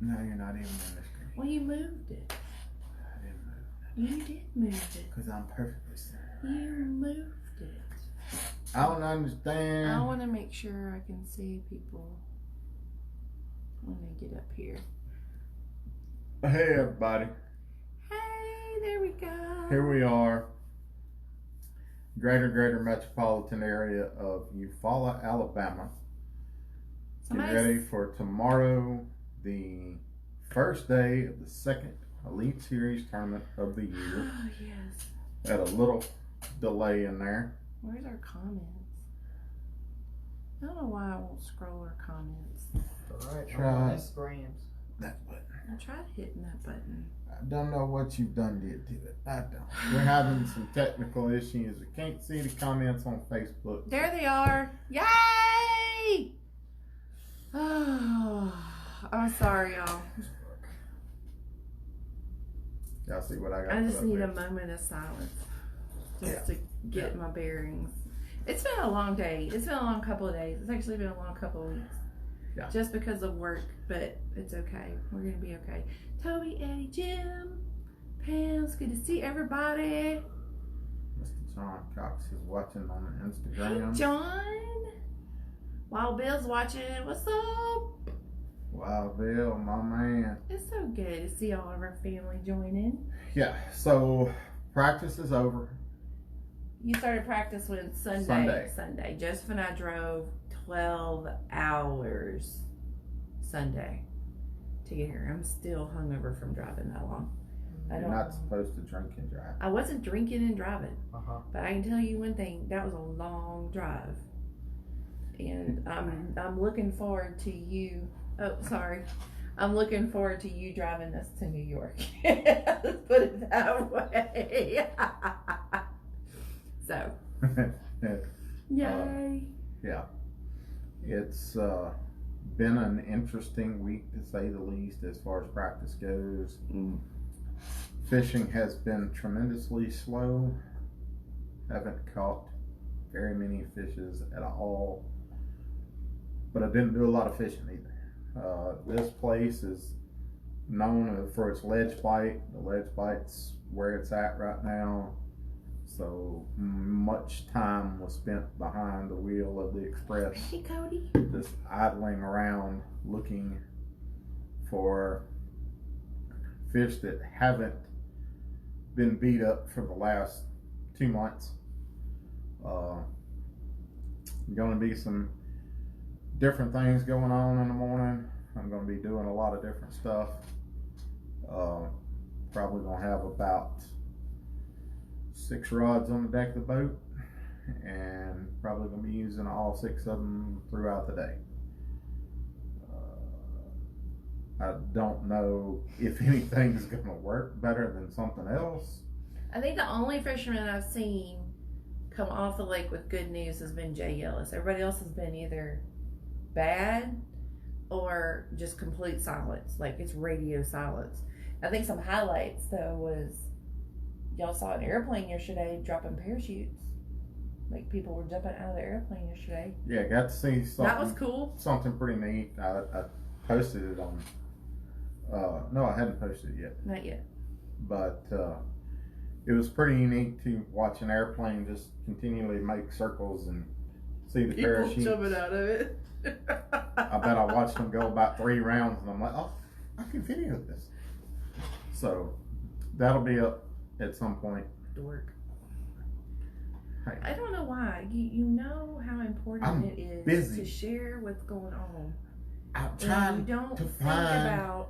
No, you're not even in the screen. Well, you moved it. I didn't move it. You did move it. Because I'm perfectly centered. You moved it. I don't understand. I want to make sure I can see people when they get up here. Hey, everybody. Hey, there we go. Here we are. Greater metropolitan area of Eufaula, Alabama. Get ready for tomorrow, the first day of the second Elite Series tournament of the year. Oh, yes. Had a little delay in there. Where's our comments? I don't know why I won't scroll our comments. Alright, Try Instagrams. that button. I tried hitting that button. I don't know what you've done did to it. I don't. We're having some technical issues. I can't see the comments on Facebook. There they are. Yay! Oh, I'm sorry, y'all. Y'all see what I got? I just need there? a moment of silence just to get my bearings. It's been a long day. It's been a long couple of days. It's actually been a long couple of weeks. Yeah. Just because of work, but it's okay. We're gonna be okay. Toby, Eddie, Jim, Pam, it's good to see everybody. Mr. John Cox is watching on Instagram. Hey, John. Wild Bill's watching. What's up? Wow, Bill, my man. It's so good to see all of our family joining. Yeah, so practice is over. You started practice when Sunday. Joseph and I drove 12 hours Sunday to get here. I'm still hungover from driving that long. You're not supposed to drink and drive. I wasn't drinking and driving. Uh-huh. But I can tell you one thing, that was a long drive. And I'm looking forward to you. Oh, sorry. I'm looking forward to you driving us to New York. Let's put it that way. So, yay. Yeah. It's been an interesting week to say the least as far as practice goes. Fishing has been tremendously slow. Haven't caught very many fishes at all. But I didn't do a lot of fishing either. This place is known for its ledge bite. The ledge bite's where it's at right now. So much time was spent behind the wheel of the Express. Hey, Cody. Just idling around looking for fish that haven't been beat up for the last 2 months. Going to be some different things going on in the morning. I'm going to be doing a lot of different stuff. Probably going to have about 6 rods on the deck of the boat, and probably going to be using all 6 of them throughout the day. I don't know if anything is going to work better than something else. I think the only fisherman I've seen come off the lake with good news has been Jay Ellis. Everybody else has been either bad or just complete silence. Like, it's radio silence. I think some highlights though was y'all saw an airplane yesterday dropping parachutes. Like, people were jumping out of the airplane yesterday. Yeah, got to see something. That was cool. Something pretty neat. I posted it on. No, I hadn't posted it yet. Not yet. But it was pretty unique to watch an airplane just continually make circles and see the parachutes. People jumping out of it. I bet I watched them go about 3 rounds, and I'm like, oh, I can video this. So that'll be up at some point. Dork. Hey. I don't know why. You know how important it is busy. to share what's going on. I'm And trying you don't to think find. about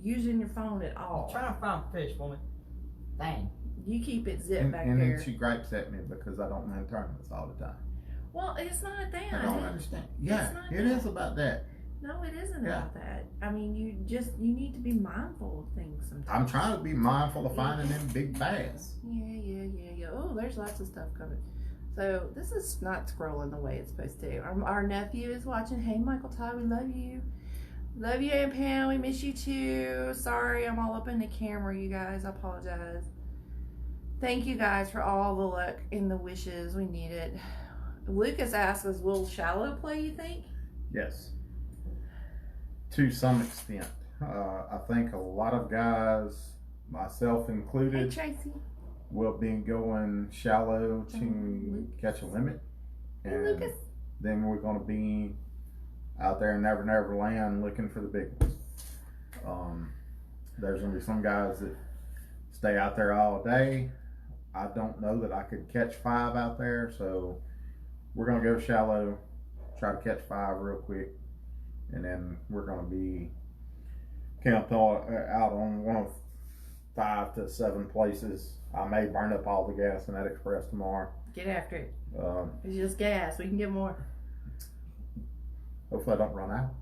using your phone at all. I'm trying to find fish, woman. Dang. You keep it zipped And back then there. she gripes at me because I don't win tournaments all the time. Well, it's not that. I don't understand. Yeah, it is about that. No, it isn't Yeah. about that. I mean, you need to be mindful of things sometimes. I'm trying to be mindful of finding them big bass. Yeah. Oh, there's lots of stuff coming. So this is not scrolling the way it's supposed to. Our nephew is watching. Hey, Michael Todd, we love you. Love you, Aunt Pam. We miss you too. Sorry, I'm all up in the camera, you guys. I apologize. Thank you guys for all the luck and the wishes. We need it. Lucas asks us, will shallow play, you think? Yes. To some extent. I think a lot of guys, myself Hey, included, Tracy. will be going shallow to Lucas. catch a limit. Hey, And Lucas. then we're going to be out there in Never Land looking for the big ones. There's going to be some guys that stay out there all day. I don't know that I could catch 5 out there, so we're going to go shallow, try to catch 5 real quick, and then we're going to be camped out on one of 5 to 7 places. I may burn up all the gas in that express tomorrow. Get after it. Um, It's just gas. We can get more. Hopefully I don't run out.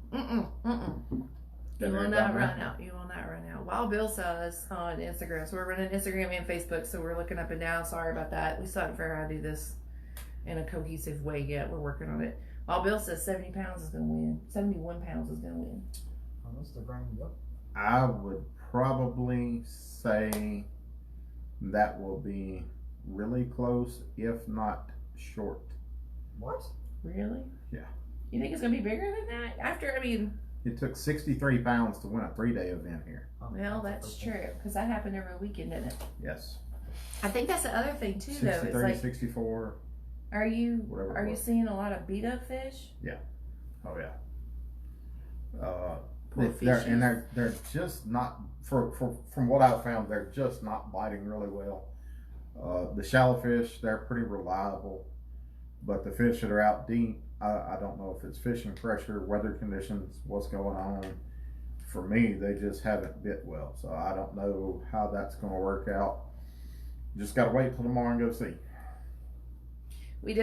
You will not run out. You will not run out. Wild Bill saw us on Instagram. So we're running Instagram and Facebook. So we're looking up and down. Sorry about that. We still haven't figured out how to do this in a cohesive way yet. We're working on it. Wild Bill says 70 pounds is going to win. 71 pounds is going to win. On Instagram, yep. I would probably say that will be really close, if not short. What? Really? Yeah. You think it's going to be bigger than that? After, I mean... It took 63 pounds to win a 3-day event here. Well, that's true. Because that happened every weekend, didn't it? Yes. I think that's the other thing, too, though. 63, It's like, 64. are you Whatever it was. seeing a lot of beat-up fish? Oh, yeah. Poor They're just not, from what I've found, they're just not biting really well. The shallow fish, they're pretty reliable. But the fish that are out deep, I don't know if it's fishing pressure, weather conditions, what's going on. For me, they just haven't bit well. So I don't know how that's going to work out. Just got to wait till tomorrow and go see. We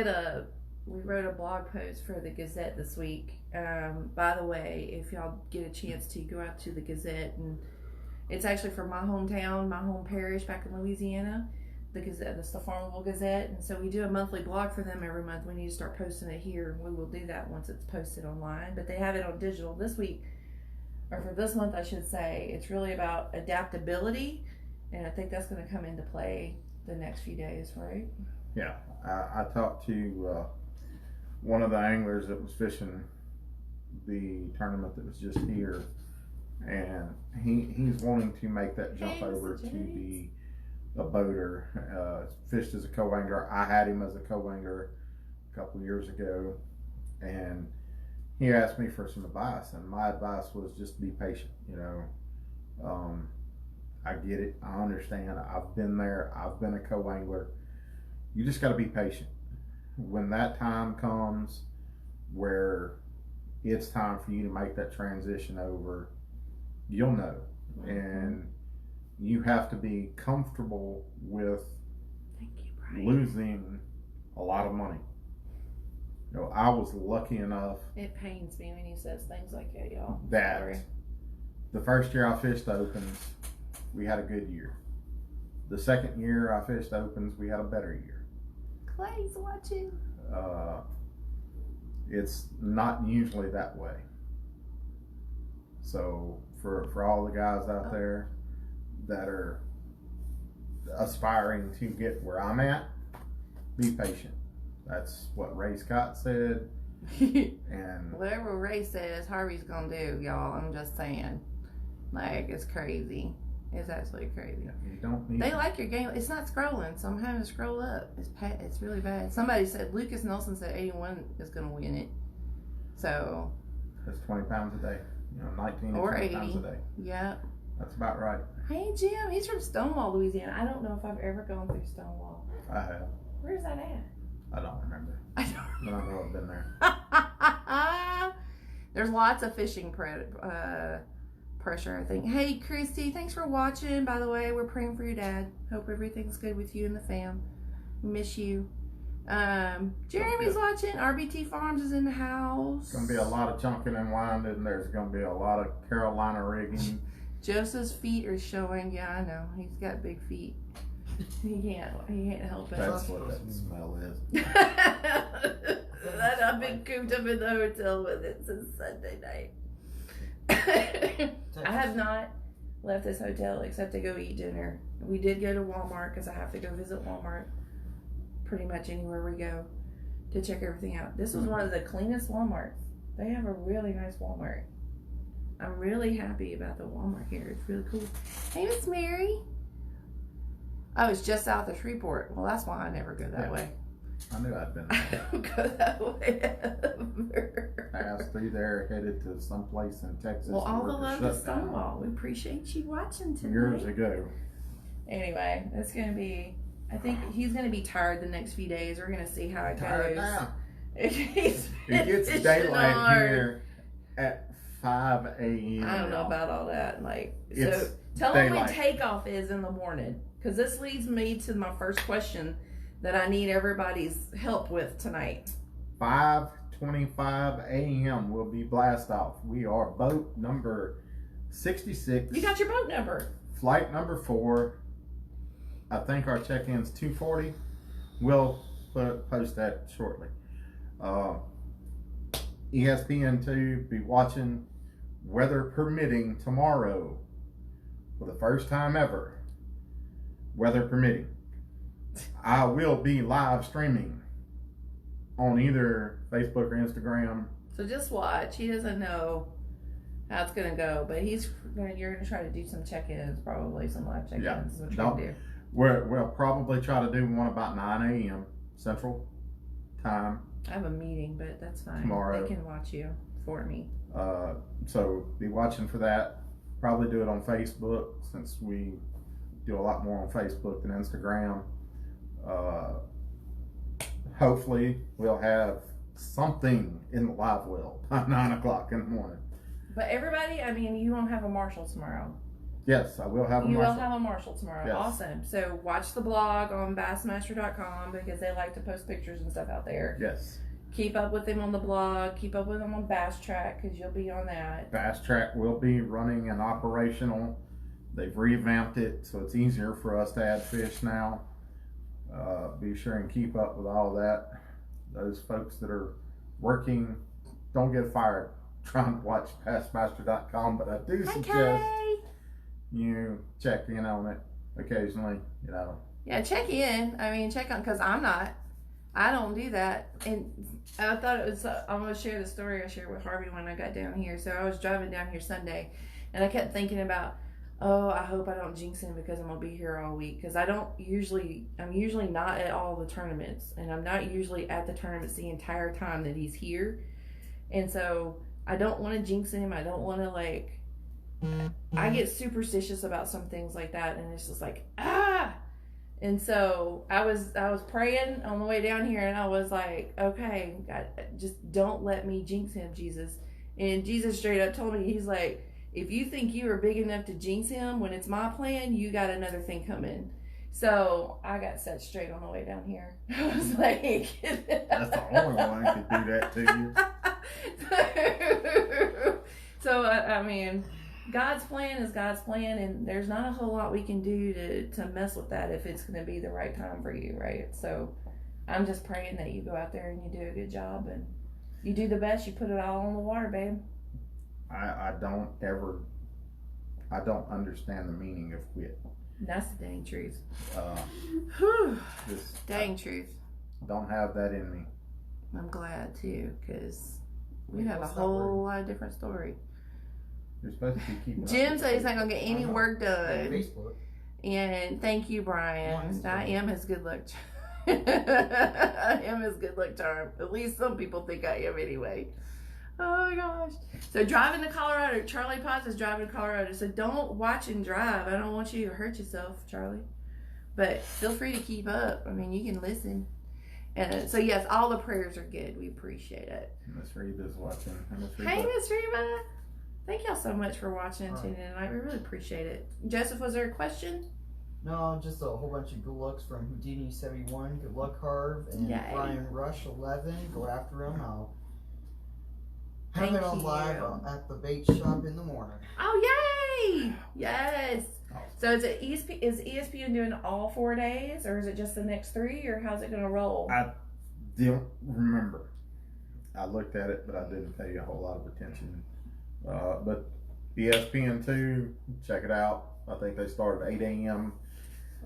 wrote a blog post for the Gazette this week. By the way, if y'all get a chance to go out to the Gazette, and it's actually from my hometown, my home parish back in Louisiana, the Gazette, that's the Farmville Gazette, and so we do a monthly blog for them every month. We need to start posting it here. We will do that once it's posted online, but they have it on digital this week, or for this month, I should say. It's really about adaptability, and I think that's going to come into play the next few days, right? Yeah, I talked to one of the anglers that was fishing the tournament that was just here, and he's wanting to make that jump over to be a boater. Fished as a co-angler. I had him as a co-angler a couple years ago, and he asked me for some advice, and my advice was just be patient. I get it. I understand. I've been there. I've been a co-angler. You just got to be patient. When that time comes where it's time for you to make that transition over, you'll know. And you have to be comfortable with losing a lot of money. I was lucky enough. It pains me when he says things like that, y'all. That Sorry. the first year I fished opens, we had a good year. The second year I fished opens, we had a better year. Clay's watching. It's not usually that way. So for all the guys out there that are aspiring to get where I'm at, be patient. That's what Ray Scott said. And whatever Ray says, Harvey's gonna do, y'all. I'm just saying. Like, it's crazy. It's absolutely crazy. you don't need They like your game. It's not scrolling, so I'm having to scroll up. It's really bad. Somebody said, Lucas Nelson said 81 is going to win it. So. That's 20 pounds a day. 19 or 20 80 pounds a day. Yeah. That's about right. Hey, Jim. He's from Stonewall, Louisiana. I don't know if I've ever gone through Stonewall. I have. Where's that at? I don't remember. I don't But I know I've been there. There's lots of fishing pressure, I think. Hey, Christy, thanks for watching. By the way, we're praying for your dad. Hope everything's good with you and the fam. Miss you. Jeremy's watching. RBT Farms is in the house. It's going to be a lot of chunking and winding. There's going to be a lot of Carolina rigging. Joseph's feet are showing. Yeah, I know. He's got big feet. He can't help it. That's what that smell is. I've been cooped up in the hotel with it since Sunday night. I have not left this hotel except to go eat dinner. We did go to Walmart because I have to go visit Walmart pretty much anywhere we go to check everything out. This was one of the cleanest Walmarts. They have a really nice Walmart. I'm really happy about the Walmart here. It's really cool. Hey, Miss Mary. I was just south of Shreveport. Well, that's why I never go that way. I knew I'd been I don't go that way ever. passed through there, headed to someplace in Texas. Well, all the where love they're to shut down Stonewall. We appreciate you watching tonight. years ago. Anyway, it's going to be, I think he's going to be tired the next few days. We're going to see how it Tired goes. now. It gets daylight here at 5 a.m. I don't know about all that. Like, It's so tell them when daylight. takeoff is in the morning. Because this leads me to my first question that I need everybody's help with tonight. 5:25 a.m. will be blast off. We are boat number 66. You got your boat number. Flight number 4. I think our check-in's 2:40. We'll post that shortly. ESPN2 be watching, weather permitting, tomorrow for the first time ever. Weather permitting. I will be live streaming on either Facebook or Instagram. So just watch. He doesn't know how it's going to go, but you're going to try to do some check-ins, probably some live check-ins. Yeah. Is what you're going to do. We'll probably try to do one about 9 a.m. Central Time. I have a meeting, but that's fine. Tomorrow. They can watch you for me. So be watching for that. Probably do it on Facebook, since we do a lot more on Facebook than Instagram. Hopefully we'll have something in the live well by 9 o'clock in the morning. But everybody, I mean, you won't have a Marshall tomorrow. Yes, I will have a You Marshall. will have a Marshall tomorrow. Yes. Awesome. So watch the blog on bassmaster.com because they like to post pictures and stuff out there. Yes. Keep up with them on the blog. Keep up with them on Bass Track because you'll be on that. Bass Track will be running and operational. They've revamped it so it's easier for us to add fish now. Be sure and keep up with all that. Those folks that are working, don't get fired trying to watch bassmaster.com, but I do suggest you check in on it occasionally, you know. Yeah, check in. I mean, check on, because I don't do that. And I thought it was, I'm going to share the story I shared with Harvey when I got down here. So I was driving down here Sunday and I kept thinking about, oh, I hope I don't jinx him because I'm going to be here all week. Because I'm usually not at all the tournaments. And I'm not usually at the tournaments the entire time that he's here. And so I don't want to jinx him. I don't want to I get superstitious about some things like that. And it's just like, ah! And so I was praying on the way down here and I was like, okay, God, just don't let me jinx him, Jesus. And Jesus straight up told me, he's like, if you think you are big enough to jinx him when it's my plan, you got another thing coming. So I got set straight on the way down here. I was like, that's the only one who could do that to you. So I mean, God's plan is God's plan, and there's not a whole lot we can do to mess with that if it's going to be the right time for you, right? So I'm just praying that you go out there and you do a good job and you do the best. You put it all on the water, babe. I don't understand the meaning of quit. That's the dang truth. Just Dang truth. don't have that in me. I'm glad too, because we have a What's that whole lot of different story. You're supposed to be keeping up Jim with said he's it. not gonna get any work done. Facebook. And thank you, Brian. Nice. I am his good luck. I am his good luck charm. At least some people think I am anyway. Oh my gosh. So driving to Colorado, Charlie Potts is driving to Colorado. So don't watch and drive. I don't want you to hurt yourself, Charlie. But feel free to keep up. I mean, you can listen. And so yes, all the prayers are good. We appreciate it. Miss Reba's watching. Hey, Miss Reba. Thank y'all so much for watching and tuning in tonight. We really appreciate it. Joseph, was there a question? No, just a whole bunch of good looks from Houdini 71, good luck Harv, and Yay. Brian Rush 11. Go after him. I'll have Thank it on you. live at the bait shop in the morning. Oh, yay! Yes. Oh. So is ESPN doing all 4 days, or is it just the next 3, or how's it going to roll? I don't remember. I looked at it, but I didn't pay a whole lot of attention. But ESPN2, check it out. I think they start at 8 a.m.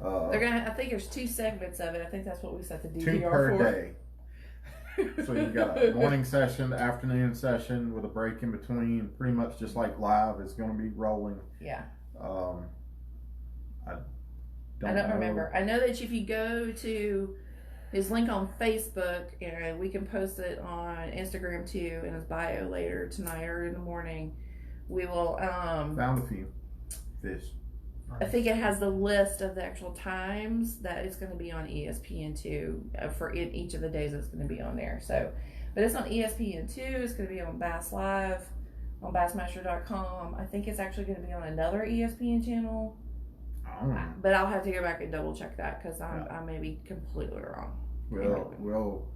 They're gonna. I think there's 2 segments of it. I think that's what we set the 2 DVR per for. day. So you got a morning session, afternoon session with a break in between, pretty much just like live. It's going to be rolling. Yeah. I don't remember. I know that if you go to his link on Facebook, and we can post it on Instagram too in his bio later tonight or in the morning, we will found a few fish. I think it has the list of the actual times that it's going to be on ESPN2 for each of the days it's going to be on there. So, but it's on ESPN2. It's going to be on Bass Live, on Bassmaster.com. I think it's actually going to be on another ESPN channel. But I'll have to go back and double check that because I may be completely wrong. Well,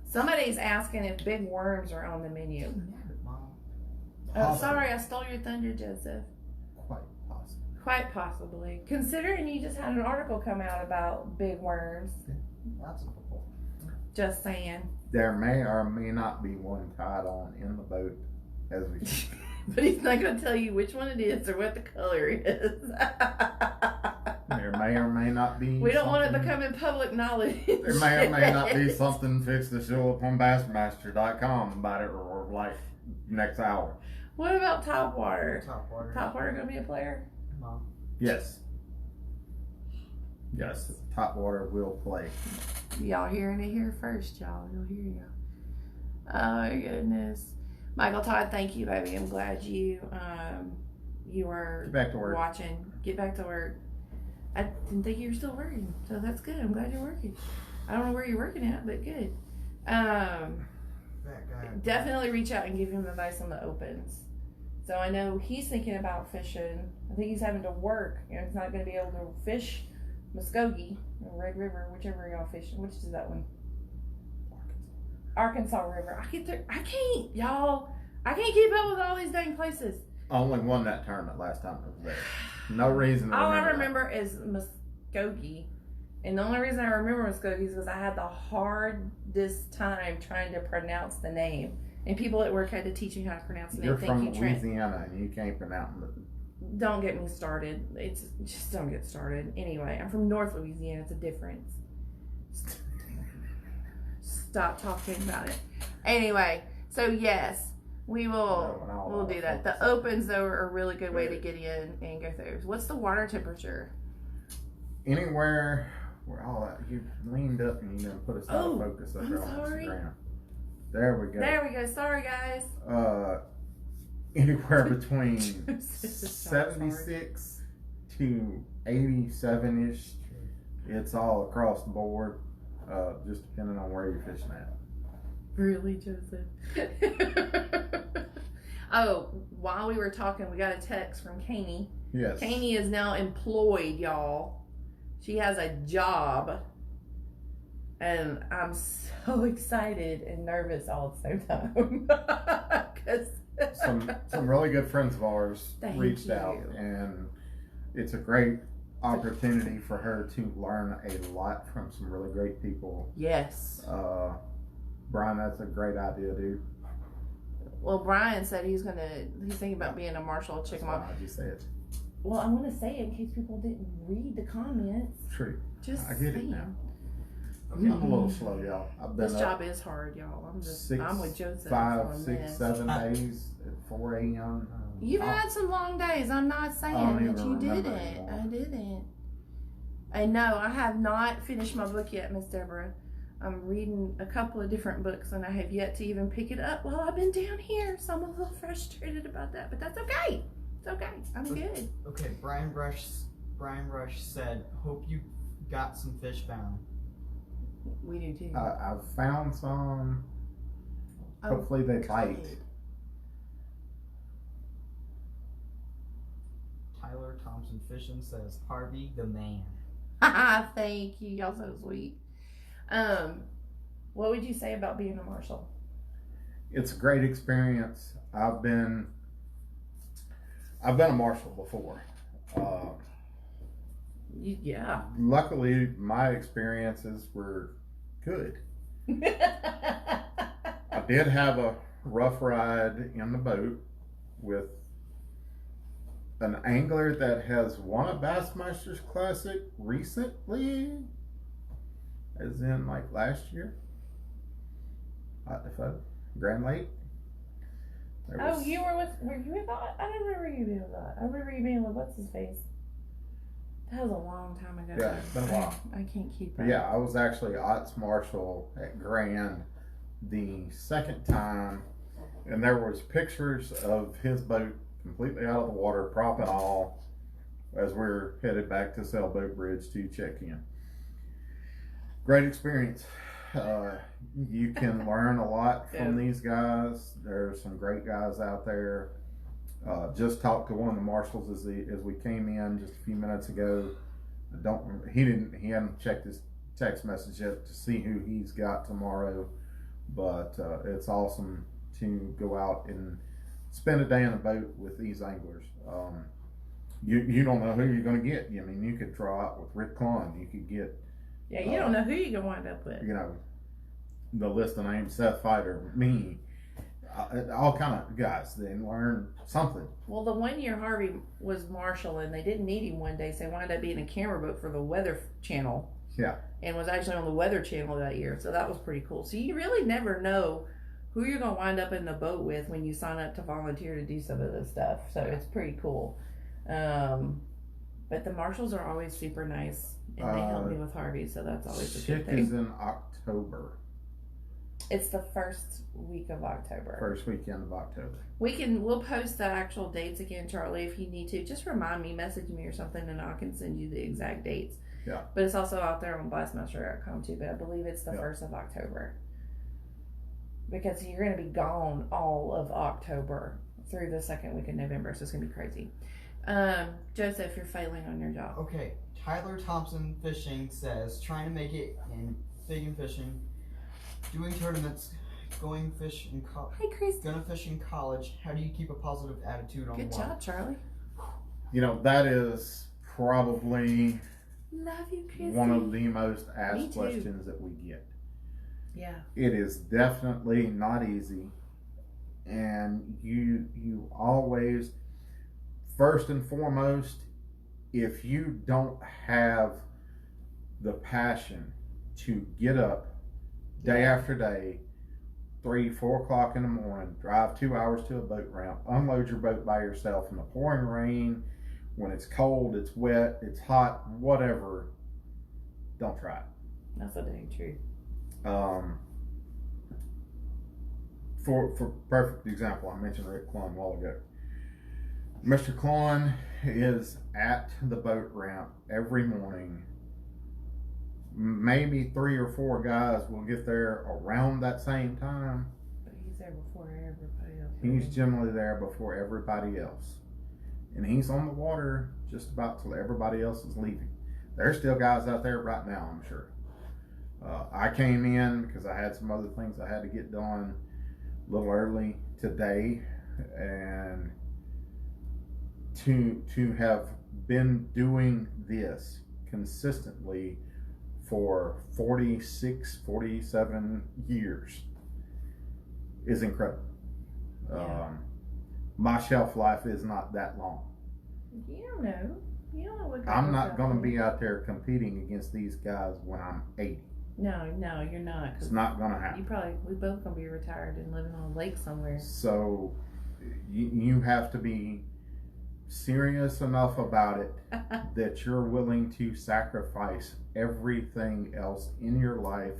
somebody's asking if big worms are on the menu. Oh, sorry, I stole your thunder, Joseph. Quite possibly. Considering you just had an article come out about big worms. That's cool. Just saying. There may or may not be one tied on in the boat as we speak. But he's not going to tell you which one it is or what the color is. There may or may not be. We don't want it becoming public knowledge. There may or may not be something fixed to show up on Bassmaster.com about it or like next hour. What about Topwater? Topwater Going to be a player? No. Yes. Yes, Topwater will play. Y'all hearing it here first, y'all. You'll hear you. Oh my goodness. Michael Todd, thank you, baby. I'm glad you were Get back to work. Watching. Get back to work. I didn't think you were still working, so that's good. I'm glad you're working. I don't know where you're working at, but good. Definitely reach out and give him advice on the opens. So I know he's thinking about fishing. I think he's having to work. He's not going to be able to fish Muskogee or Red River, whichever y'all fishing. Which is that one? Arkansas River. I can't, y'all. I can't keep up with all these dang places. I only won that tournament last time I was there. No reason. All I remember is Muskogee. And the only reason I remember Muskogee is because I had the hardest time trying to pronounce the name. And people at work had to teach me how to pronounce the name. You're from Louisiana and you can't pronounce it. Don't get me started. It's just don't get started. Anyway, I'm from North Louisiana. It's a difference. Stop talking about it. Anyway, so yes, we'll do that. The opens though are a really good way to get in and go through. What's the water temperature? Anywhere where you leaned up and you didn't put us out of focus up there on Instagram. There we go. There we go. Sorry, guys. Anywhere between 76 to 87-ish. It's all across the board, just depending on where you're fishing at. Really, Joseph? Oh, while we were talking, we got a text from Kanie. Yes. Kanie is now employed, y'all. She has a job. And I'm so excited and nervous all at the same time. some really good friends of ours reached out, and it's a great opportunity for her to learn a lot from some really great people. Yes. Brian, that's a great idea, dude. Well, Brian said he's thinking about being a marshal. Check him out. How'd you say it? Well, I'm going to say it in case people didn't read the comments. True. I get it now. Okay, I'm a little slow, y'all. This job is hard, y'all. I'm with Joseph. 5, 6, 7 days at 4 a.m. You've had some long days. I'm not saying that you didn't. I didn't. I know. I have not finished my book yet, Miss Deborah. I'm reading a couple of different books, and I have yet to even pick it up while I've been down here. So I'm a little frustrated about that, but that's okay. It's okay. I'm good. Okay, Brian Rush said, "Hope you got some fish found." We do too. I've found some. Hopefully they bite. Tyler Thompson Fishing says, "Harvey the man." Thank you. Y'all so sweet. What would you say about being a marshal? It's a great experience. I've been a marshal before. Yeah. Luckily, my experiences were good. I did have a rough ride in the boat with an angler that has won a Bassmasters Classic recently, as in like last year. At the foot, Grand Lake. Oh, were you with that? I don't remember you being with that. I remember you being with what's his face. That was a long time ago. Yeah, it's been a while. I can't keep up. Yeah, I was actually Ots Marshal at Grand the second time, and there was pictures of his boat completely out of the water, prop and all, as we're headed back to Sailboat Bridge to check in. Great experience. You can learn a lot from these guys. There's some great guys out there. Just talked to one of the marshals as we came in just a few minutes ago. He hadn't checked his text message yet to see who he's got tomorrow, but it's awesome to go out and spend a day on a boat with these anglers. You don't know who you're going to get. I mean, you could try out with Rick Clun. You could get. Yeah, you don't know who you're going to wind up with. You know, the list of names: Seth Fighter, me, all kind of guys. They learn something. Well, the 1 year Harvey was marshal, and they didn't need him one day, so they wound up being a camera boat for the Weather Channel. Yeah. And was actually on the Weather Channel that year, so that was pretty cool. So you really never know who you're going to wind up in the boat with when you sign up to volunteer to do some of this stuff. So it's pretty cool. But the marshals are always super nice, and they help me with Harvey, so that's always a good thing. Chick is in October. It's the first week of October. First weekend of October. We'll post the actual dates again, Charlie, if you need to. Just remind me, message me or something, and I can send you the exact dates. Yeah. But it's also out there on Blastmaster.com too, but I believe it's the 1st of October. Because you're going to be gone all of October through the second week of November, so it's going to be crazy. Joseph, you're failing on your job. Okay, Tyler Thompson Fishing says, trying to make it in fishing, doing tournaments, going fish in Hey, Chris. gonna fish in college. How do you keep a positive attitude on the water? Good job, Charlie. You know, that is probably Love you, Chris. one of the most asked questions that we get. Yeah. It is definitely not easy, and you always, first and foremost, if you don't have the passion to get up day after day, 3-4 o'clock in the morning, drive 2 hours to a boat ramp, unload your boat by yourself in the pouring rain, when it's cold, it's wet, it's hot, whatever, don't try it. That's so dang true. For perfect example, I mentioned Rick Clun a while ago. Mr. Clun is at the boat ramp every morning. Maybe 3 or 4 guys will get there around that same time. But he's there before everybody else. He's generally there before everybody else. And he's on the water just about till everybody else is leaving. There's still guys out there right now, I'm sure. I came in because I had some other things I had to get done a little early today, and to have been doing this consistently for 46, 47 years is incredible. Yeah. My shelf life is not that long. You don't know. You don't know what. I'm not going to be out there competing against these guys when I'm 80. No, you're not. It's not going to happen. We both going to be retired and living on a lake somewhere. So you have to be serious enough about it that you're willing to sacrifice everything else in your life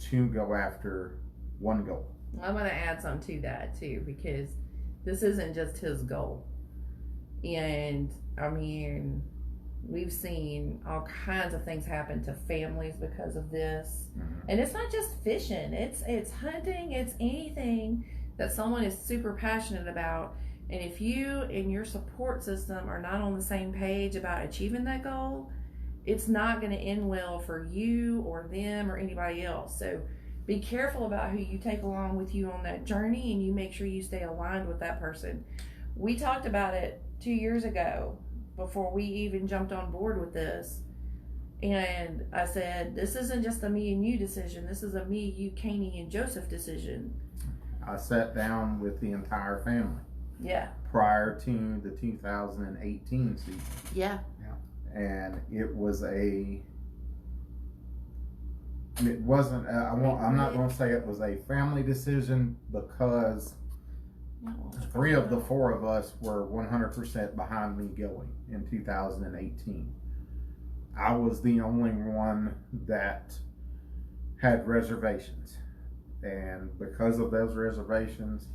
to go after one goal. I'm going to add something to that too, because this isn't just his goal. And I mean, we've seen all kinds of things happen to families because of this. Mm-hmm. And it's not just fishing, it's hunting, it's anything that someone is super passionate about. And if you and your support system are not on the same page about achieving that goal, it's not going to end well for you or them or anybody else. So be careful about who you take along with you on that journey, and you make sure you stay aligned with that person. We talked about it 2 years ago before we even jumped on board with this. And I said, this isn't just a me and you decision. This is a me, you, Caney, and Joseph decision. I sat down with the entire family. Yeah. Prior to the 2018 season. Yeah. And it was a It wasn't. I'm not going to say it was a family decision because 3 of the 4 of us were 100% behind me going in 2018. I was the only one that had reservations, and because of those reservations,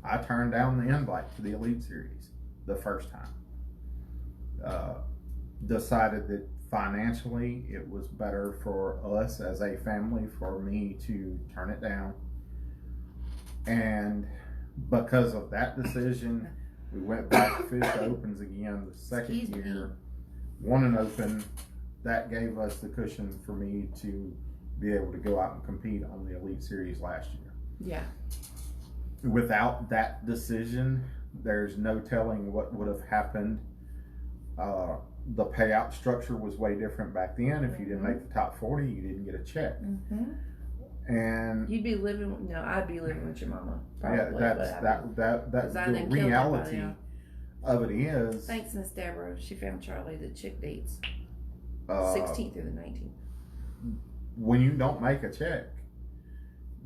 I turned down the invite to the Elite Series the first time. Decided that financially it was better for us as a family for me to turn it down, and because of that decision, we went back to fish the opens again the second year, won an open. That gave us the cushion for me to be able to go out and compete on the Elite Series last year. Yeah. Without that decision, there's no telling what would have happened. The payout structure was way different back then. If you didn't make the top 40, you didn't get a check. And you'd be living. No, I'd be living with your mama. Probably, yeah, that's the reality of it is. Thanks, Miss Deborah. She found Charlie the chick dates. 16th through the 19th. When you don't make a check,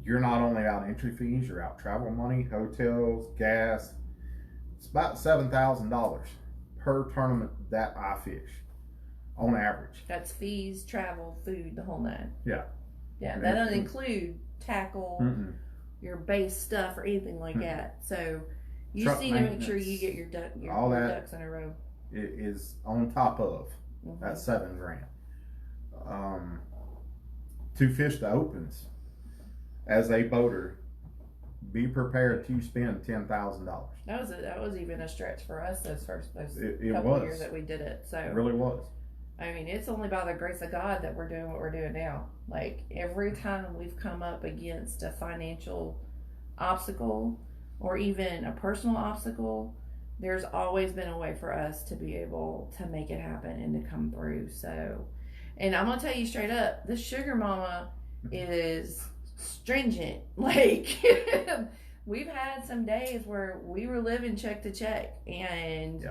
you're not only out entry fees, you're out travel money, hotels, gas. It's about $7,000 per tournament that I fish, on average. That's fees, travel, food, the whole 9. Yeah. Yeah, that doesn't include tackle, your base stuff, or anything like that. So you just need to make sure you get your ducks in a row. It is on top of that $7,000. To fish the opens, as a boater, be prepared to spend $10,000. That was even a stretch for us those it couple was. years that we did it. So it really was. I mean, it's only by the grace of God that we're doing what we're doing now. Like, every time we've come up against a financial obstacle or even a personal obstacle, there's always been a way for us to be able to make it happen and to come through. So, and I'm going to tell you straight up, this sugar mama is stringent. Like, we've had some days where we were living check to check, and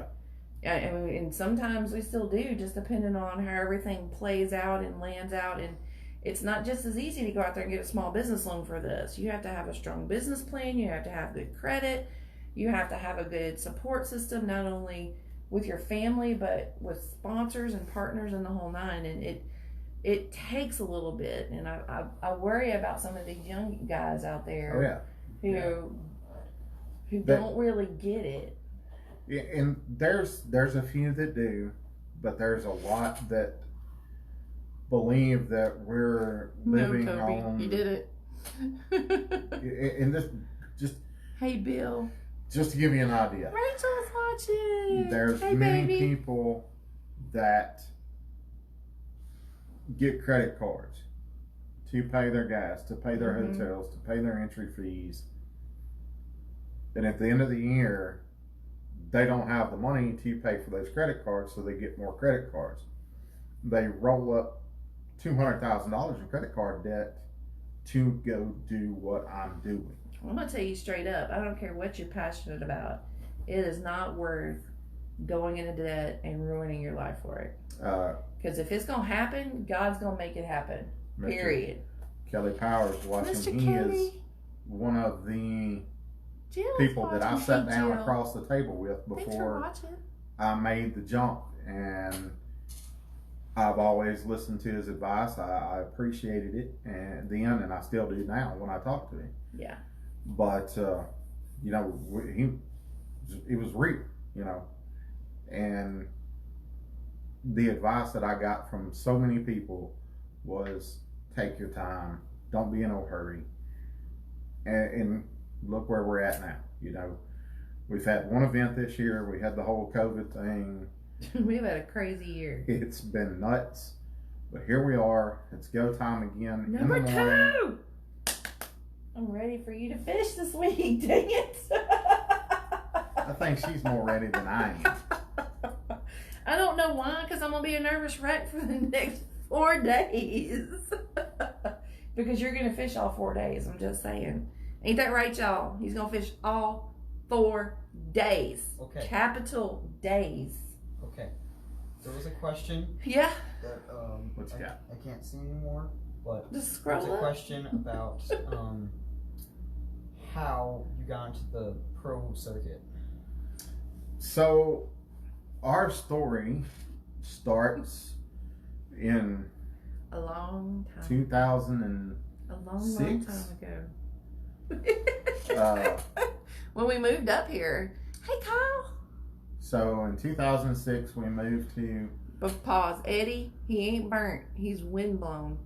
and sometimes we still do, just depending on how everything plays out and lands out. And it's not just as easy to go out there and get a small business loan for this. You have to have a strong business plan. You have to have good credit. You have to have a good support system, not only with your family, but with sponsors and partners and the whole 9. And it takes a little bit. And I worry about some of these young guys out there who don't really get it. Yeah, and there's a few that do, but there's a lot that believe that we're living on. You did it. And this just. Hey, Bill. Just to give you an idea. Rachel's watching. There's many people that get credit cards to pay their gas, to pay their hotels, to pay their entry fees. And at the end of the year, they don't have the money to pay for those credit cards, so they get more credit cards. They roll up $200,000 in credit card debt to go do what I'm doing. I'm going to tell you straight up, I don't care what you're passionate about. It is not worth going into debt and ruining your life for it. Because if it's going to happen, God's going to make it happen. Period. Kelly Powers watching. Mr. He Kelly. is one of the Jill's people that I sat down Jill. across the table with before I made the jump. And I've always listened to his advice. I appreciated it and I still do now when I talk to him. Yeah. But, you know, it was real, you know, and the advice that I got from so many people was take your time, don't be in a hurry, and look where we're at now. You know, we've had one event this year, we had the whole COVID thing. We've had a crazy year. It's been nuts, but here we are. It's go time again. Number 2! I'm ready for you to fish this week, dang it. I think she's more ready than I am. I don't know why, because I'm going to be a nervous wreck for the next 4 days. Because you're going to fish all 4 days, I'm just saying. Ain't that right, y'all? He's going to fish all 4 days. Okay. Capital days. Okay. There was a question. Yeah. That What you got? I can't see anymore. But Just it's scroll a up. question about how you got into the pro circuit. So, our story starts in A long time. 2000 A long Six? time ago. When we moved up here. Hey, Kyle. So in 2006, we moved to But pause. Eddie, he ain't burnt. He's windblown.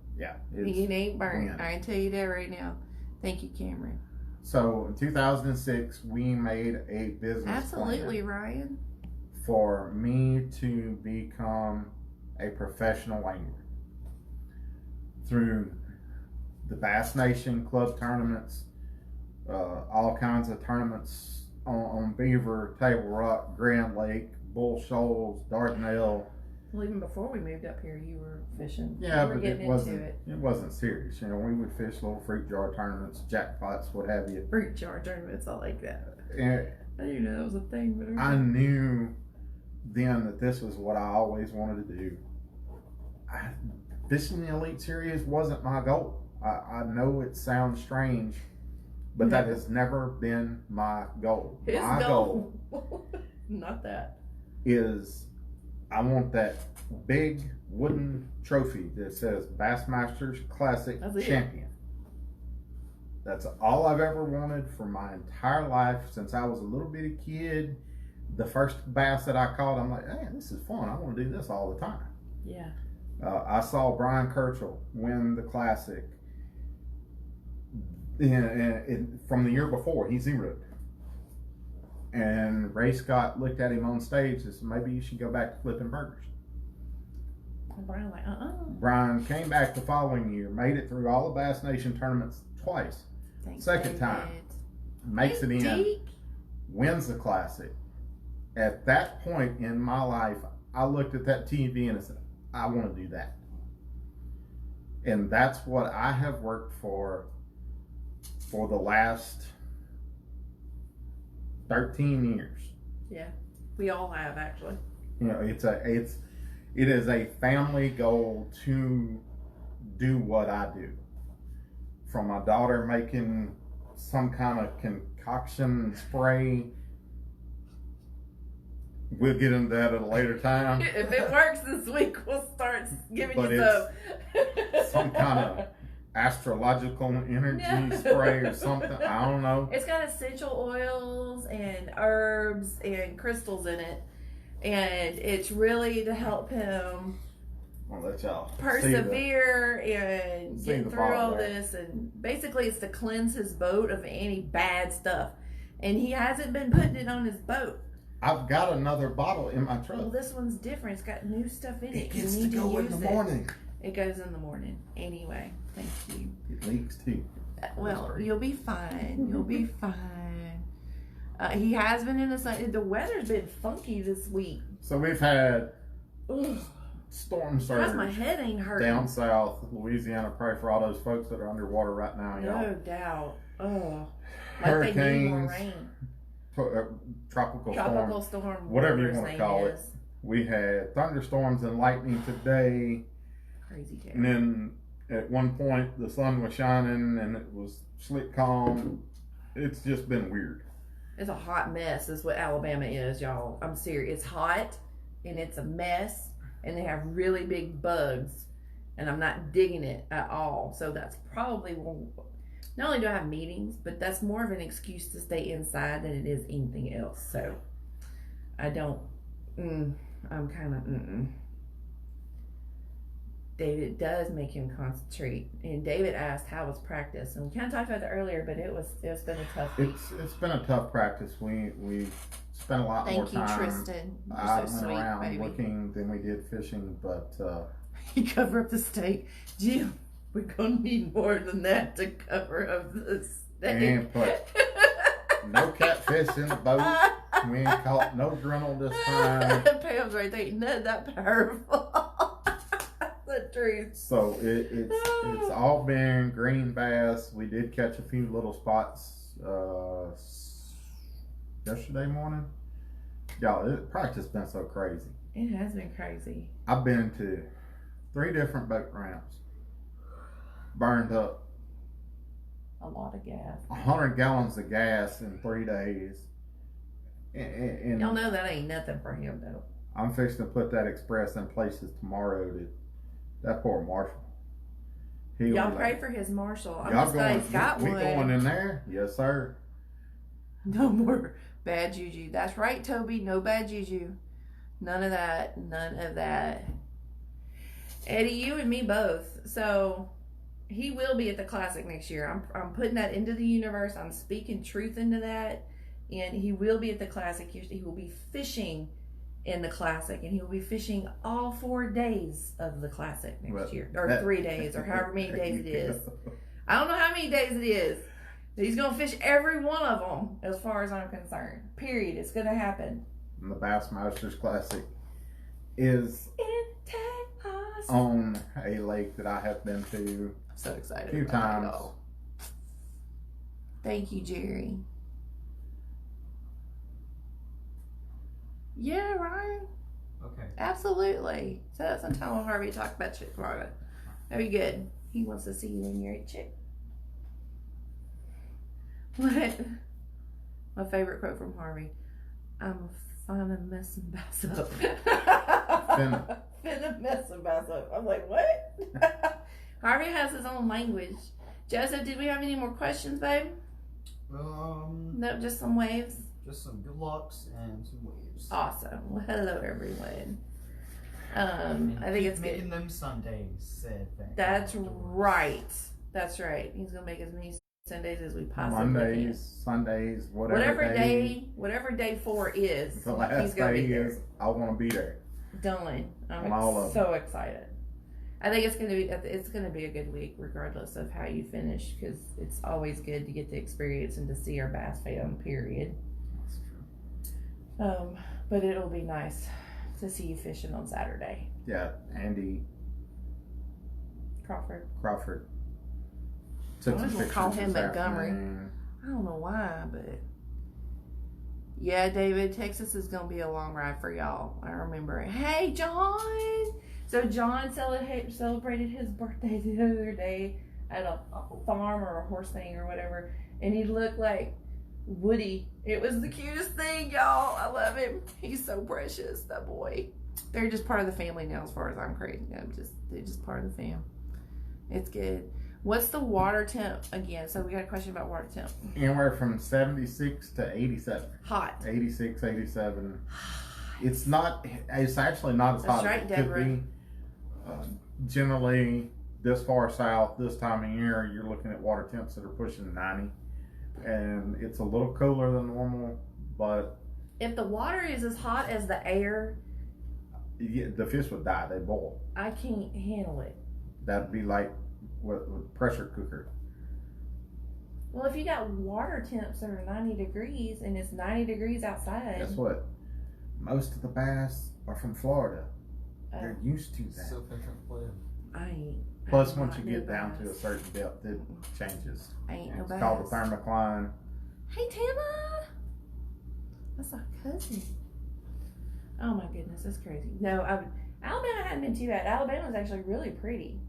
He ain't burnt. wind. I can tell you that right now. Thank you, Cameron. So in 2006, we made a business Absolutely, plan Ryan. for me to become a professional angler through the Bass Nation Club tournaments, all kinds of tournaments on Beaver, Table Rock, Grand Lake, Bull Shoals, Dardanelle. Well, even before we moved up here, you were fishing. Yeah, You were but getting it wasn't. into It wasn't serious. You know, we would fish little fruit jar tournaments, jackpots, what have you. fruit jar tournaments, all like that. And I didn't even know that was a thing, but I knew then that this was what I always wanted to do. Fishing the Elite Series wasn't my goal. I know it sounds strange, but that has never been my goal. His My goal not that. is I want that big wooden trophy that says Bassmasters Classic That's it. Champion. That's all I've ever wanted for my entire life since I was a little bitty kid. The first bass that I caught, I'm like, hey, this is fun. I want to do this all the time. Yeah. I saw Brian Kirchhoff win the Classic from the year before. He zeroed. And Ray Scott looked at him on stage and said, maybe you should go back to flipping burgers. And Brian like, Brian came back the following year, made it through all the Bass Nation tournaments twice. Thanks, Second time, makes it in, Deke. wins the Classic. At that point in my life, I looked at that TV and I said, I want to do that. And that's what I have worked for the last 13 years. Yeah, we all have actually. You know, it is a family goal to do what I do. From my daughter making some kind of concoction spray. We'll get into that at a later time. If it works this week, we'll start giving But you some kind of astrological energy spray or something. I don't know. It's got essential oils and herbs and crystals in it, and it's really to help him I'll let y'all persevere and see get the through all bottle there. this. And basically, it's to cleanse his boat of any bad stuff. And he hasn't been putting it on his boat. I've got another bottle in my truck. Well, this one's different. It's got new stuff in it. It You gets to need go in use the morning. It goes in the morning. Anyway, thank you. It leaks too. Well, Sorry. you'll be fine. You'll be fine. He has been in the sun. The weather's been funky this week. So we've had Ugh. storm Because my surge head ain't hurting. down south, Louisiana. Pray for all those folks that are underwater right now, y'all. No doubt. Oh, like they need more Hurricanes, rain. tropical Tropical storm, storm. whatever you his want to name call it. is. We had thunderstorms and lightning today, Crazy cat. and then at one point the sun was shining and it was slick calm. It's just been weird. It's a hot mess is what Alabama is, y'all. I'm serious. It's hot and it's a mess and they have really big bugs and I'm not digging it at all. So that's probably not only do I have meetings, but that's more of an excuse to stay inside than it is anything else. So I don't, I'm kind of, David does make him concentrate. And David asked how was practice, and we kind of talked about that earlier, but it's been a tough week. It's been a tough practice. We spent a lot more Thank you, time Tristan. out You're so and sweet, around baby. looking than we did fishing, but You cover up the steak. Jim, we're going to need more than that to cover up the steak. and put no catfish in the boat. We ain't caught no grinnell this time. Pam's right there. Ain't none that powerful. The truth. So it's all been green bass. We did catch a few little spots yesterday morning. Y'all, practice been so crazy. It has been crazy. I've been to 3 different boat ramps. burned up A lot of gas. 100 gallons of gas in 3 days. And Y'all know that ain't nothing for him though. I'm fixing to put that express in places tomorrow. That poor Marshall. Y'all pray for his Marshall. I'm Y'all just glad he's got we one. going in there? Yes, sir. No more bad juju. That's right, Toby. No bad juju. None of that. None of that. Eddie, you and me both. So he will be at the Classic next year. I'm putting that into the universe. I'm speaking truth into that. And he will be at the Classic. He will be fishing in the Classic, and he will be fishing all 4 days of the Classic next year, or 3 days, or however many days it is. I don't know how many days it is. But he's gonna fish every one of them, as far as I'm concerned. Period. It's gonna happen. And the Bassmasters Classic is In Texas. on a lake that I have been to I'm so excited. a few about times. it, y'all. Thank you, Jerry. Yeah, Ryan. Okay. Absolutely. So that's some time with Harvey to talk about Chick Florida. Very good. He wants to see you when you're at Chick. What? My favorite quote from Harvey. I'm finna messing bass up. Finna messing bass up. I'm like, what? Harvey has his own language. Joseph, did we have any more questions, babe? Nope, just some waves. Just some good lucks and some waves. Awesome. Well, hello, everyone. I think it's making good. them Sundays. Said that. That's right. That's right. He's gonna make as many Sundays as we possibly Mondays, can. Sundays, whatever day 4 is. The last he's gonna day be there. is. I want to be there. Done. I'm all of so excited. I think it's gonna be a good week, regardless of how you finish, because it's always good to get the experience and to see our bass fam. Period. That's true. But it'll be nice to see you fishing on Saturday. Yeah, Andy Crawford. Took I some always pictures call him this Montgomery. afternoon. I don't know why, but yeah, David, Texas is gonna be a long ride for y'all. I remember it. Hey, John. So John celebrated his birthday the other day at a farm or a horse thing or whatever, and he looked like Woody. It was the cutest thing, y'all. I love him. He's so precious, that boy. They're just part of the family now, as far as I'm crazy. They're just part of the fam. It's good. What's the water temp again? So we got a question about water temp. Anywhere from 76 to 87. Hot. 86, 87. It's actually not as hot right, as it could Deborah. be. Generally, this far south, this time of year, you're looking at water temps that are pushing 90. And it's a little cooler than normal, but If the water is as hot as the air, the fish would die. They boil. I can't handle it. That'd be like with pressure cooker. Well, if you got water temps that are 90 degrees and it's 90 degrees outside. Guess what? Most of the bass are from Florida. They're used to that. So different play. I ain't. Plus, I'm once not you no get down to a bass. certain depth, it changes. I ain't no It's bass. called the thermocline. Hey, Tana! That's our cousin. Oh my goodness, that's crazy. No, Alabama hadn't been too bad. Alabama's actually really pretty.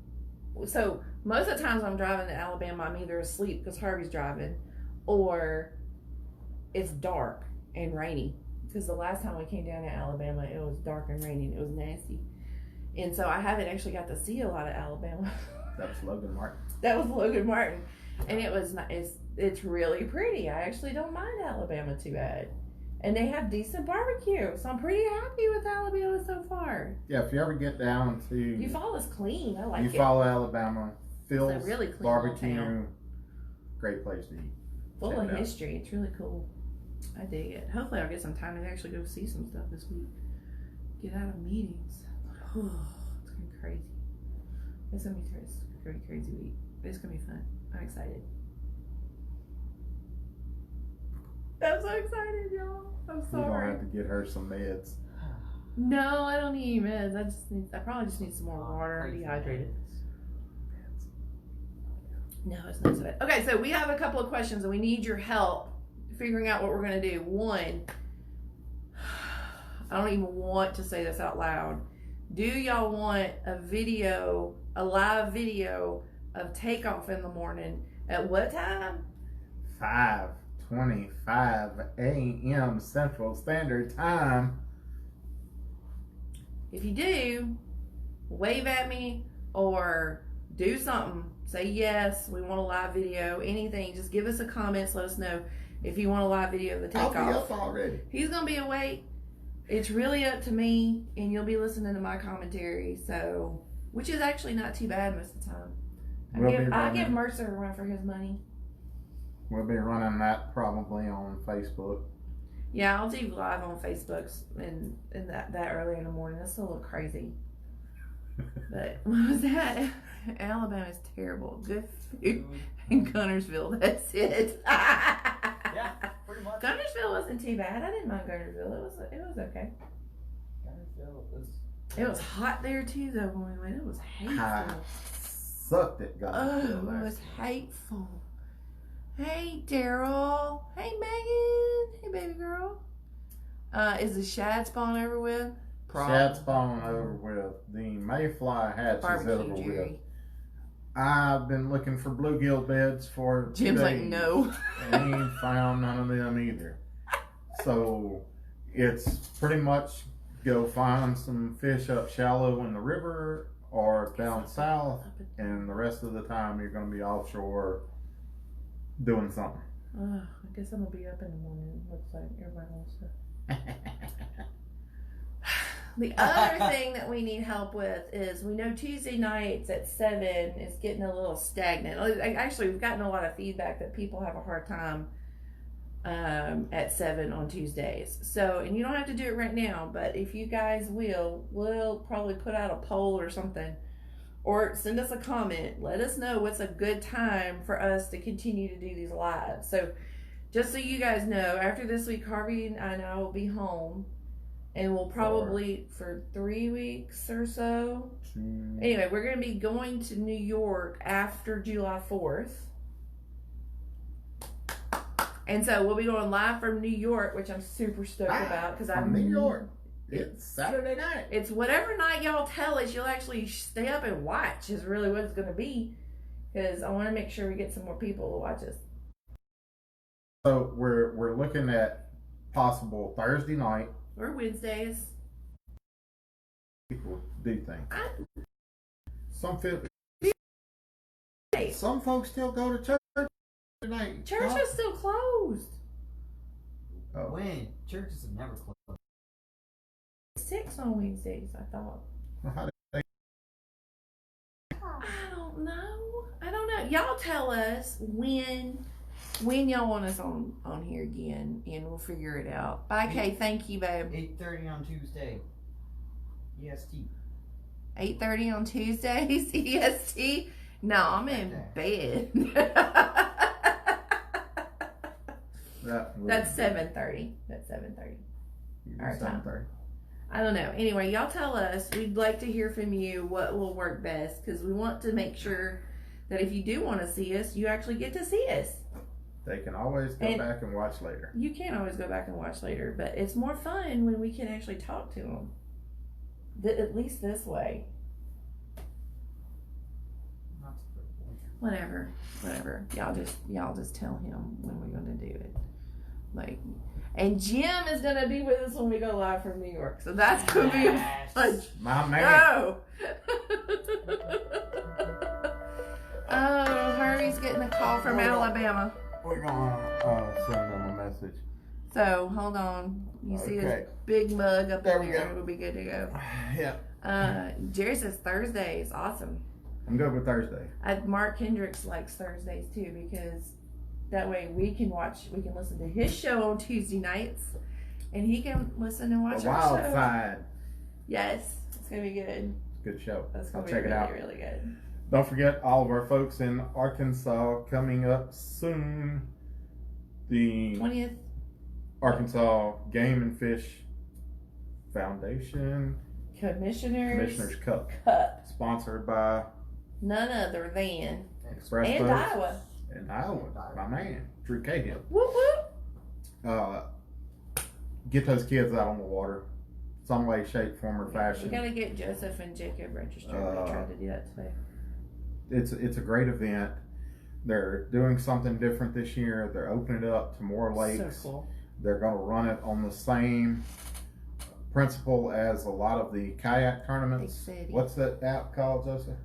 So most of the times I'm driving to Alabama, I'm either asleep because Harvey's driving, or it's dark and rainy. Because the last time we came down to Alabama, it was dark and rainy and it was nasty. And so I haven't actually got to see a lot of Alabama. That was Logan Martin. That was Logan Martin. And it's really pretty. I actually don't mind Alabama too bad. And they have decent barbecue. So I'm pretty happy with Alabama so far. Yeah, if you ever get down to Eufaula is clean. I like it. Eufaula, Alabama, Phil's It's a really clean barbecue, little town. great place to eat. Full Check of it out. history. It's really cool. I dig it. Hopefully I'll get some time to actually go see some stuff this week. Get out of meetings. It's gonna be crazy. It's gonna be crazy. It's gonna be a crazy week. It's gonna be fun. I'm excited. I'm so excited, y'all. I'm We're gonna sorry. have to get her some meds. No, I don't need meds. I probably just need some more water. I'm Pray for dehydrated. meds. No, it's not so bad. Okay, so we have a couple of questions and we need your help figuring out what we're gonna do. One, I don't even want to say this out loud. Do y'all want a live video of takeoff in the morning at what time? 5:25 a.m. Central Standard Time. If you do, wave at me or do something. Say yes, we want a live video, anything. Just give us a comment, let us know if you want a live video of the takeoff. I'll be up already. He's going to be awake. It's really up to me, and you'll be listening to my commentary, so, which is actually not too bad most of the time. I give Mercer a run for his money. We'll be running that probably on Facebook. Yeah, I'll do live on Facebook and that early in the morning. That's a little crazy. But what was that? Alabama's terrible. Good food in Gunnersville. That's it. Yeah, pretty much. Gunnersville wasn't too bad. I didn't mind Gunnersville. It was okay. Gunnersville was. It was hot there too, though. When we went, it was hateful. Sucked it, guys. Oh, it was hateful. Hey, Daryl. Hey, Megan. Hey, baby girl. Is the shad spawn over with? Shad spawn over with. The mayfly hatch is over Barbecue with. Jerry. I've been looking for bluegill beds for 2 Jim's days. like, no. And ain't found none of them either. So it's pretty much go find some fish up shallow in the river or down south, and the rest of the time you're going to be offshore doing something. I guess I'm going to be up in the morning. Looks like everybody wants to. The other thing that we need help with is we know Tuesday nights at 7 is getting a little stagnant. Actually, we've gotten a lot of feedback that people have a hard time at 7 on Tuesdays. So, and you don't have to do it right now, but if you guys we'll probably put out a poll or something, or send us a comment. Let us know what's a good time for us to continue to do these lives. So, just so you guys know, after this week, Harvey and I will be home. And we'll probably, for 3 weeks or so. Anyway, we're going to be going to New York after July 4th. And so we'll be going live from New York, which I'm super stoked about. Because I'm New York. It's Saturday night. It's whatever night y'all tell us, you'll actually stay up and watch is really what it's going to be. Because I want to make sure we get some more people to watch us. So we're looking at possible Thursday night. Or Wednesdays. People do things. Some folks still go to church tonight. Church is still closed. Oh. When? Churches have never closed. 6 on Wednesdays, I thought. Well, how do they... I don't know. Y'all tell us when y'all want us on here again, and we'll figure it out. Bye, Kay. Thank you, babe. 8:30 on Tuesday. EST. 8:30 on Tuesdays, EST. No, I'm in bed. That's 7:30. That's 7:30. Our time. 7:30. I don't know. Anyway, y'all tell us. We'd like to hear from you what will work best, because we want to make sure that if you do want to see us, you actually get to see us. They can always go back and watch later. You can always go back and watch later, but it's more fun when we can actually talk to them. At least this way. Whatever. Y'all just tell him when we're gonna do it. And Jim is gonna be with us when we go live from New York, so that's gonna be fun. My man. Oh. Oh, Harvey's getting a call from Alabama. We're gonna send them a message. So hold on. You see this big mug up There in we there? go. We'll be good to go. Yeah. Jerry says Thursday is awesome. I'm good with Thursday. Mark Hendricks likes Thursdays too, because that way we can listen to his show on Tuesday nights, and he can listen and watch The our Wild show. Side. Yes, it's gonna be good. Good show. That's gonna I'll be check really, it out. really good. Don't forget all of our folks in Arkansas coming up soon. The 20th. Arkansas Game and Fish Commissioners Cup, sponsored by none other than Express and Boats Iowa. and Iowa. My man, Drew Cahill. Whoop whoop. Get those kids out on the water, some way, shape, form, or We fashion. gotta get Joseph and Jacob registered. I tried to do that today. it's a great event. They're doing something different this year. They're opening it up to more lakes. So cool. They're going to run it on the same principle as a lot of the kayak tournaments. Exciting. What's that app called, Joseph?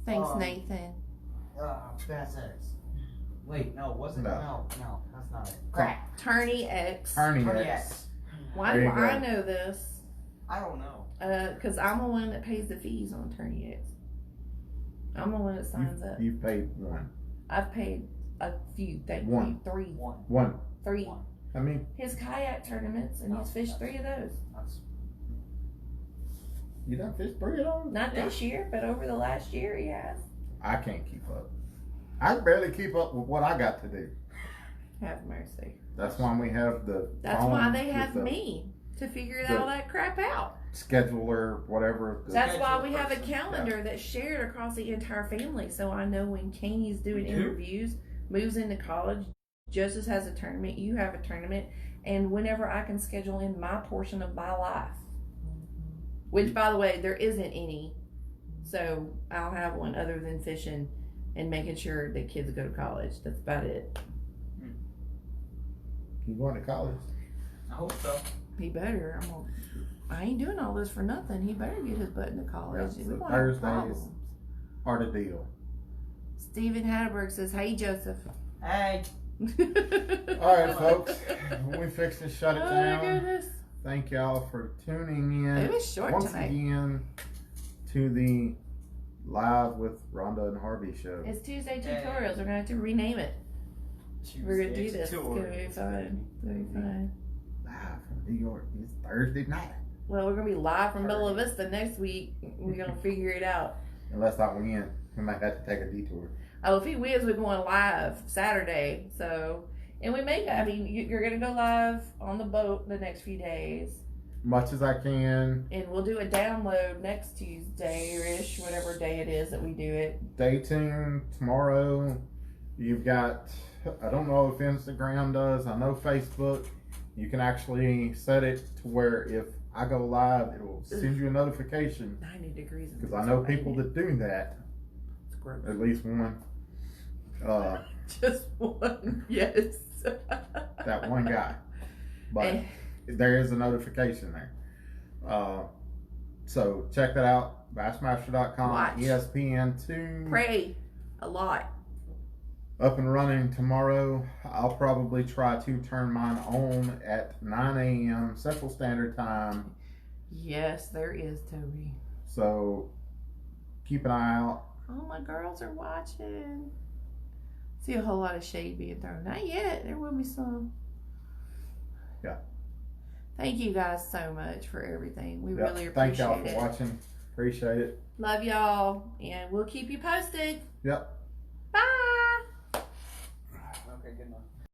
Thanks, Nathan. Fast X. Wait, no, was it? No. No, that's not it. Crap. Tourney X. Tourney Tourney X. X. Why There do you go. I know this? I don't know. Because I'm the one that pays the fees on Tourney X. I'm the one that signs up. You paid one. I've paid a few. Thank One. you. Three. One. Three. One. I mean, His kayak tournaments, and he's fished 3 of those. That's you done fish 3 of those? Not this year, but over the last year he has. I can't keep up. I barely keep up with what I got to do. Have mercy. That's why we have the. That's phone why they with have the me to figure the- all that crap out. scheduler, whatever. That's why we schedule have a person. calendar that's shared across the entire family. So I know when Kanie's doing We do? interviews, moves into college, Joseph has a tournament, you have a tournament, and whenever I can schedule in my portion of my life. Which, by the way, there isn't any. So I'll have one other than fishing and making sure that kids go to college. That's about it. You going to college? I hope so. He better. I ain't doing all this for nothing. He better get his butt into college. Yeah, We so won't have Thursdays. problems. Hard to deal. Stephen Hatterberg says, "Hey, Joseph." Hey. All right, folks. We fixed to shut it Oh my down. goodness. Thank y'all for tuning in It was short once tonight. again to the Live with Rhonda and Harvey show. It's Tuesday Hey. tutorials. We're gonna have to rename it. We're gonna do Tuesday this. It's gonna be tutorials. fun. It's gonna be fun. Live from New York. It's Thursday night. Well, we're gonna be live from Bella Vista next week. We're gonna figure it out. Unless I win, we might have to take a detour. Oh, if he wins, we're going live Saturday. So, and we may. I mean, you're gonna go live on the boat the next few days, Much as I can. and we'll do a download next Tuesday-ish, whatever day it is that we do it. Stay tuned. Tomorrow, you've got, I don't know if Instagram does. I know Facebook. You can actually set it to where if I go live, it'll send you a notification. 90 degrees. Because I know people that do that. It's gross. At least one. Just one, yes. That one guy. But Eh. there is a notification there. So check that out. Bassmaster.com, Watch. ESPN2. Pray a lot. Up and running tomorrow. I'll probably try to turn mine on at 9 a.m. Central Standard Time. Yes, there is, Toby. So keep an eye out. Oh, my girls are watching. See a whole lot of shade being thrown. Not yet. There will be some. Yeah. Thank you guys so much for everything. We Yep. really Thank appreciate y'all for it. watching. Appreciate it. Love y'all, and we'll keep you posted. Yep. Bye. Okay, good enough.